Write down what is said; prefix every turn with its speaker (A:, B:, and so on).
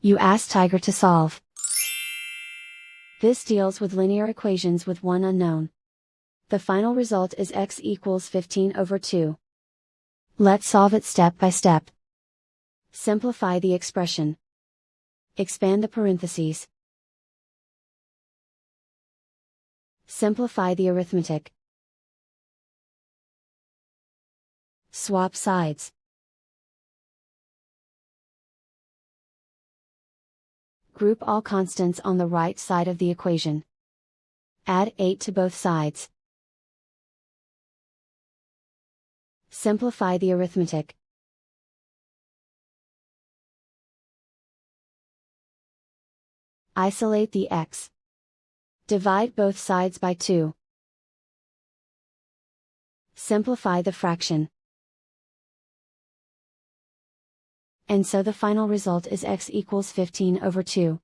A: You ask Tiger to solve. This deals with linear equations with one unknown. The final result is x equals 15 over 2. Let's solve it step by step. Simplify the expression. Expand the parentheses. Simplify the arithmetic. Swap sides. Group all constants on the right side of the equation. Add 8 to both sides. Simplify the arithmetic. Isolate the x. Divide both sides by 2. Simplify the fraction. And so the final result is x equals 15 over 2.